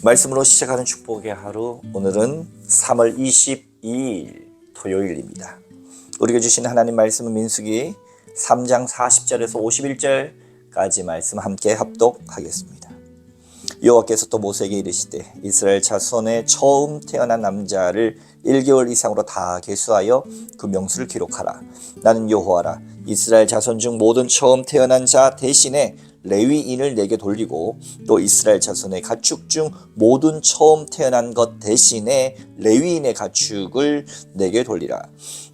말씀으로 시작하는 축복의 하루, 오늘은 3월 22일 토요일입니다. 우리에게 주신 하나님 말씀은 민수기 3장 40절에서 51절까지 말씀 함께 합독하겠습니다. 여호와께서 또 모세에게 이르시되 이스라엘 자손의 처음 태어난 남자를 1개월 이상으로 다 계수하여 그 명수를 기록하라. 나는 여호와라. 이스라엘 자손 중 모든 처음 태어난 자 대신에 레위인을 내게 돌리고 또 이스라엘 자손의 가축 중 모든 처음 태어난 것 대신에 레위인의 가축을 내게 돌리라.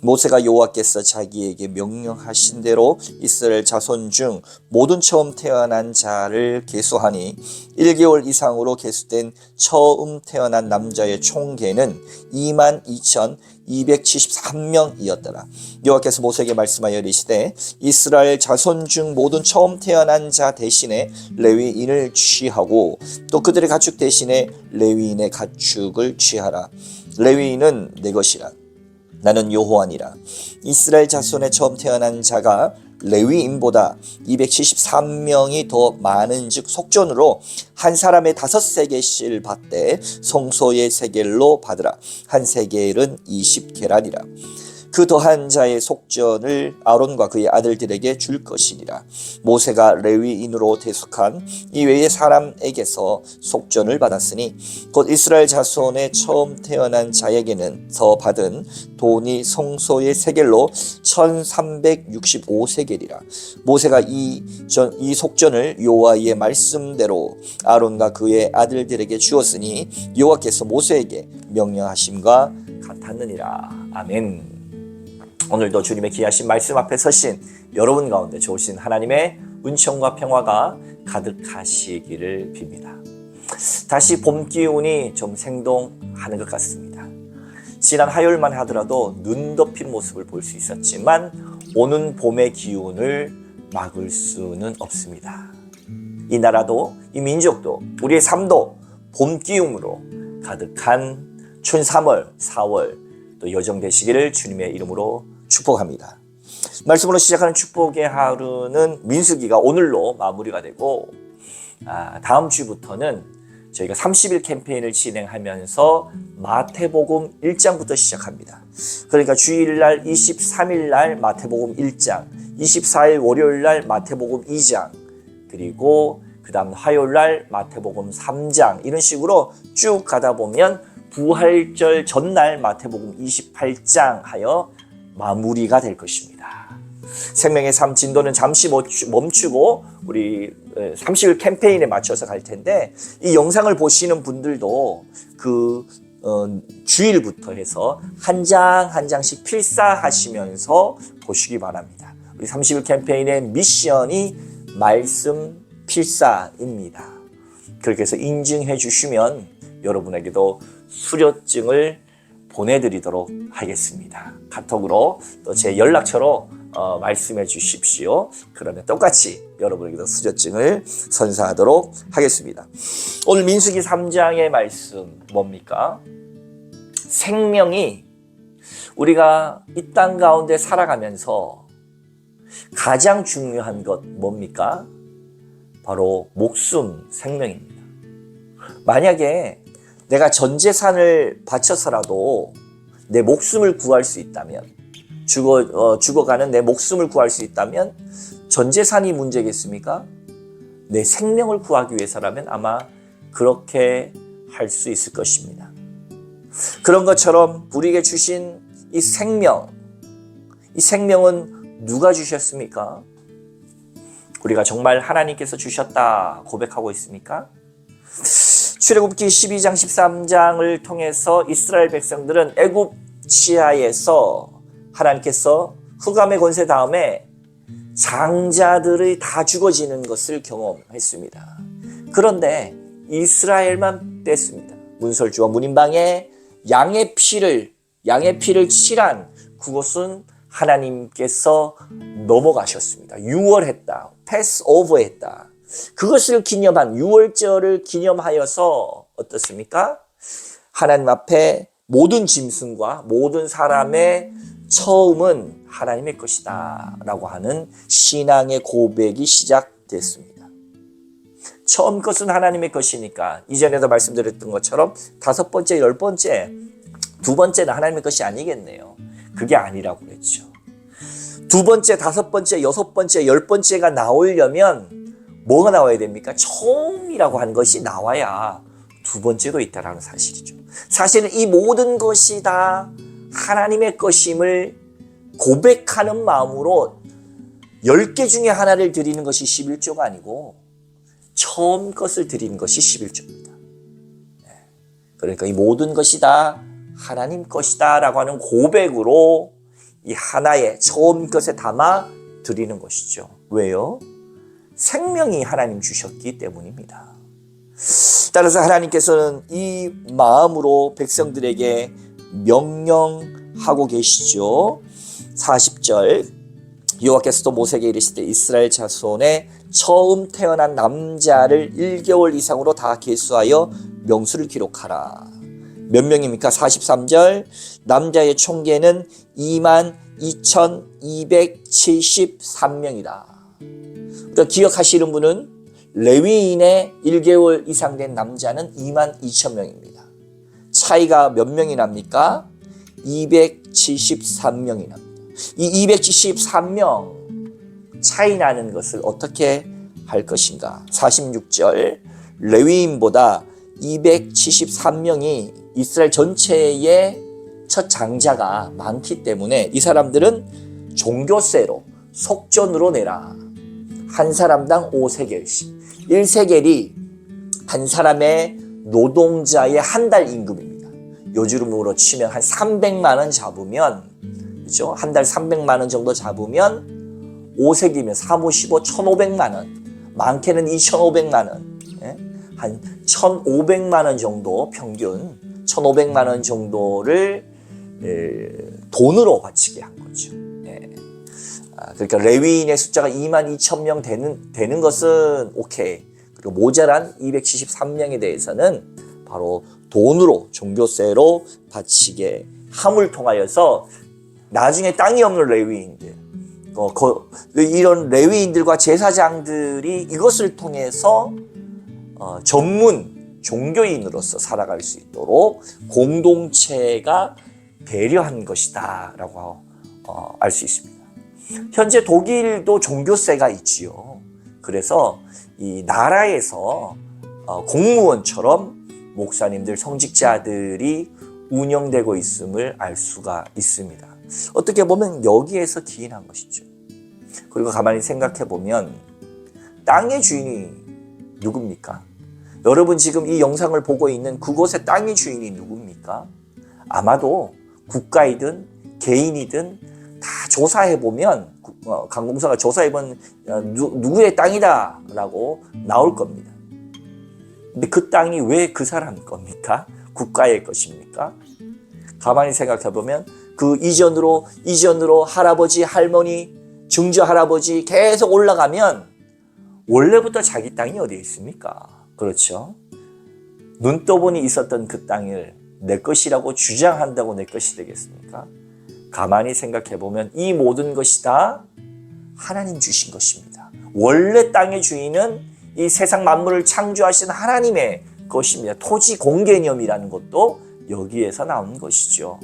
모세가 여호와께서 자기에게 명령하신 대로 이스라엘 자손 중 모든 처음 태어난 자를 계수하니 1개월 이상으로 계수된 처음 태어난 남자의 총계는 22,273명이었더라. 여호와께서 모세에게 말씀하여 이르시되 이스라엘 자손 중 모든 처음 태어난 자 대신에 레위인을 취하고 또 그들의 가축 대신에 레위인의 가축을 취하라. 레위인은 내 것이라. 나는 여호와니라. 이스라엘 자손의 처음 태어난 자가 레위인보다 273명이 더 많은즉 속전으로 한 사람의 5세겔씩 받되 성소의 세겔로 받으라. 한 세겔은 20게란이라. 그 더한 자의 속전을 아론과 그의 아들들에게 줄 것이니라. 모세가 레위인으로 대속한 이외의 사람에게서 속전을 받았으니 곧 이스라엘 자손의 처음 태어난 자에게는 더 받은 돈이 성소의 세겔로 1365세겔이라. 모세가 이 속전을 여호와의 말씀대로 아론과 그의 아들들에게 주었으니 여호와께서 모세에게 명령하심과 같았느니라. 아멘. 오늘도 주님의 귀하신 말씀 앞에 서신 여러분 가운데 좋으신 하나님의 은총과 평화가 가득하시기를 빕니다. 다시 봄 기운이 좀 생동하는 것 같습니다. 지난 화요일만 하더라도 눈 덮인 모습을 볼 수 있었지만 오는 봄의 기운을 막을 수는 없습니다. 이 나라도 이 민족도 우리의 삶도 봄 기운으로 가득한 춘 3월, 4월 또 여정되시기를 주님의 이름으로 축복합니다. 말씀으로 시작하는 축복의 하루는 민수기가 오늘로 마무리가 되고 다음 주부터는 저희가 30일 캠페인을 진행하면서 마태복음 1장부터 시작합니다. 그러니까 주일날 23일날 마태복음 1장, 24일 월요일날 마태복음 2장, 그리고 그 다음 화요일날 마태복음 3장, 이런 식으로 쭉 가다 보면 부활절 전날 마태복음 28장 하여 마무리가 될 것입니다. 생명의 삶 진도는 잠시 멈추고 우리 30일 캠페인에 맞춰서 갈 텐데 이 영상을 보시는 분들도 그 주일부터 해서 한 장 한 장씩 필사하시면서 보시기 바랍니다. 우리 30일 캠페인의 미션이 말씀 필사입니다. 그렇게 해서 인증해 주시면 여러분에게도 수료증을 보내드리도록 하겠습니다. 카톡으로 또 제 연락처로 말씀해 주십시오. 그러면 똑같이 여러분에게도 수료증을 선사하도록 하겠습니다. 오늘 민수기 3장의 말씀 뭡니까? 생명이 우리가 이 땅 가운데 살아가면서 가장 중요한 것 뭡니까? 바로 목숨, 생명입니다. 만약에 내가 전 재산을 바쳐서라도 내 목숨을 구할 수 있다면, 죽어가는 내 목숨을 구할 수 있다면 전 재산이 문제겠습니까? 내 생명을 구하기 위해서라면 아마 그렇게 할 수 있을 것입니다. 그런 것처럼 우리에게 주신 이 생명은 누가 주셨습니까? 우리가 정말 하나님께서 주셨다 고백하고 있습니까? 출애굽기 12장 13장을 통해서 이스라엘 백성들은 애굽 지하에서 하나님께서 흑암의 권세 다음에 장자들이 다 죽어지는 것을 경험했습니다. 그런데 이스라엘만 뺐습니다. 문설주와 문인방에 양의 피를 칠한 그것은 하나님께서 넘어가셨습니다. 유월했다. 패스오버했다. 그것을 기념한 유월절을 기념하여서 어떻습니까? 하나님 앞에 모든 짐승과 모든 사람의 처음은 하나님의 것이다 라고 하는 신앙의 고백이 시작됐습니다. 처음 것은 하나님의 것이니까 이전에도 말씀드렸던 것처럼 5번째, 10번째, 2번째는 하나님의 것이 아니겠네요. 그게 아니라고 그랬죠. 2번째, 5번째, 6번째, 10번째가 나오려면 뭐가 나와야 됩니까? 처음이라고 한 것이 나와야 2번째도 있다라는 사실이죠. 사실은 이 모든 것이 다 하나님의 것임을 고백하는 마음으로 10개 중에 하나를 드리는 것이 11조가 아니고 처음 것을 드리는 것이 11조입니다. 그러니까 이 모든 것이 다 하나님 것이다 라고 하는 고백으로 이 하나의 처음 것에 담아 드리는 것이죠. 왜요? 생명이 하나님 주셨기 때문입니다. 따라서 하나님께서는 이 마음으로 백성들에게 명령하고 계시죠. 40절 여호와께서도 모세에게 이르시되 이스라엘 자손의 처음 태어난 남자를 1개월 이상으로 다 계수하여 명수를 기록하라. 몇 명입니까? 43절 남자의 총계는 22,273명이다. 그러니까 기억하시는 분은 레위인의 1개월 이상 된 남자는 22,000명입니다. 차이가 몇 명이 납니까? 273명이 납니다. 이 273명 차이 나는 것을 어떻게 할 것인가? 46절 레위인보다 273명이 이스라엘 전체의 첫 장자가 많기 때문에 이 사람들은 종교세로 속전으로 내라. 한 사람당 5세겔씩. 1세겔이 한 사람의 노동자의 한 달 임금입니다. 요즘으로 치면 한 300만 원 잡으면, 그죠? 한 달 300만 원 정도 잡으면 5세기면 355, 1,500만 원. 많게는 2,500만 원. 예? 한 1,500만 원 정도 평균 1,500만 원 정도를 돈으로 바치게 한 거죠. 예. 그러니까 레위인의 숫자가 22,000명 되는 것은 오케이. 그리고 모자란 273명에 대해서는 바로 돈으로 종교세로 바치게 함을 통하여서 나중에 땅이 없는 레위인들, 이런 레위인들과 제사장들이 이것을 통해서 전문 종교인으로서 살아갈 수 있도록 공동체가 배려한 것이다 라고 알 수 있습니다. 현재 독일도 종교세가 있지요. 그래서 이 나라에서 공무원처럼 목사님들, 성직자들이 운영되고 있음을 알 수가 있습니다. 어떻게 보면 여기에서 기인한 것이죠. 그리고 가만히 생각해 보면 땅의 주인이 누굽니까? 여러분 지금 이 영상을 보고 있는 그곳의 땅의 주인이 누굽니까? 아마도 국가이든 개인이든 다 조사해보면 관공서가 조사해보면 누구의 땅이다 라고 나올 겁니다. 근데 그 땅이 왜 그 사람 겁니까? 국가의 것입니까? 가만히 생각해보면 그 이전으로 할아버지, 할머니, 증조 할아버지 계속 올라가면 원래부터 자기 땅이 어디에 있습니까? 그렇죠? 눈떠보니 있었던 그 땅을 내 것이라고 주장한다고 내 것이 되겠습니까? 가만히 생각해보면 이 모든 것이 다 하나님 주신 것입니다. 원래 땅의 주인은 이 세상 만물을 창조하신 하나님의 것입니다. 토지 공개념이라는 것도 여기에서 나온 것이죠.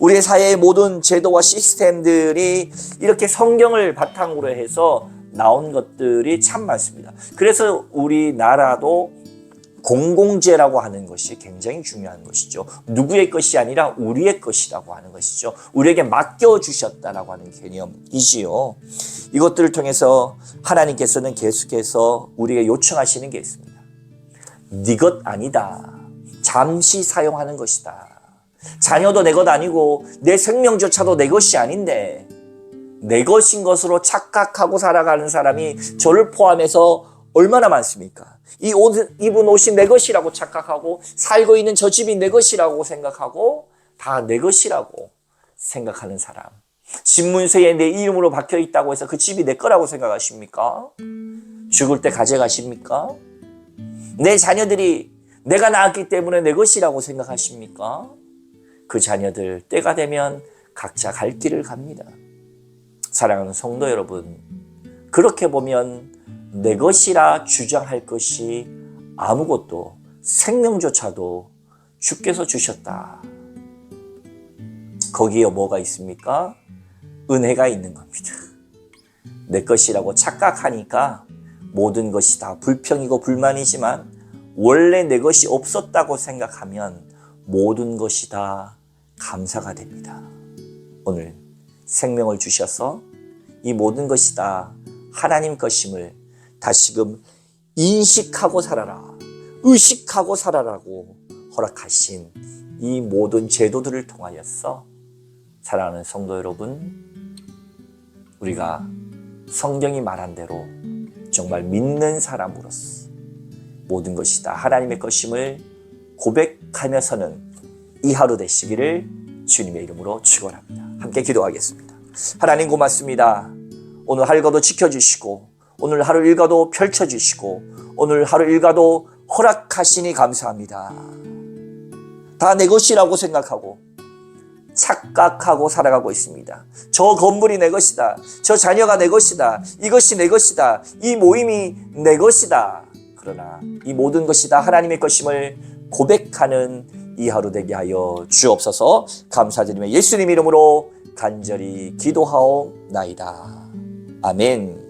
우리의 사회의 모든 제도와 시스템들이 이렇게 성경을 바탕으로 해서 나온 것들이 참 많습니다. 그래서 우리나라도 공공재라고 하는 것이 굉장히 중요한 것이죠. 누구의 것이 아니라 우리의 것이라고 하는 것이죠. 우리에게 맡겨주셨다라고 하는 개념이지요. 이것들을 통해서 하나님께서는 계속해서 우리에게 요청하시는 게 있습니다. 네 것 아니다. 잠시 사용하는 것이다. 자녀도 내 것 아니고 내 생명조차도 내 것이 아닌데 내 것인 것으로 착각하고 살아가는 사람이 저를 포함해서 얼마나 많습니까? 이 옷 입은 옷이 내 것이라고 착각하고 살고 있는 저 집이 내 것이라고 생각하고 다 내 것이라고 생각하는 사람. 집문서에 내 이름으로 박혀 있다고 해서 그 집이 내 거라고 생각하십니까? 죽을 때 가져가십니까? 내 자녀들이 내가 낳았기 때문에 내 것이라고 생각하십니까? 그 자녀들 때가 되면 각자 갈 길을 갑니다. 사랑하는 성도 여러분, 그렇게 보면 내 것이라 주장할 것이 아무것도, 생명조차도 주께서 주셨다. 거기에 뭐가 있습니까? 은혜가 있는 겁니다. 내 것이라고 착각하니까 모든 것이 다 불평이고 불만이지만, 원래 내 것이 없었다고 생각하면 모든 것이 다 감사가 됩니다. 오늘 생명을 주셔서 이 모든 것이 다 하나님 것임을 다시금 인식하고 살아라, 의식하고 살아라고 허락하신 이 모든 제도들을 통하여서, 사랑하는 성도 여러분, 우리가 성경이 말한 대로 정말 믿는 사람으로서 모든 것이 다 하나님의 것임을 고백하면서는 이 하루 되시기를 주님의 이름으로 축원합니다. 함께 기도하겠습니다. 하나님 고맙습니다. 오늘 하루도 지켜주시고, 오늘 하루 일과도 펼쳐주시고, 오늘 하루 일과도 허락하시니 감사합니다. 다 내 것이라고 생각하고 착각하고 살아가고 있습니다. 저 건물이 내 것이다, 저 자녀가 내 것이다, 이것이 내 것이다, 이 모임이 내 것이다. 그러나 이 모든 것이 다 하나님의 것임을 고백하는 이 하루 되게 하여 주옵소서. 감사드리며 예수님 이름으로 간절히 기도하옵나이다. 아멘.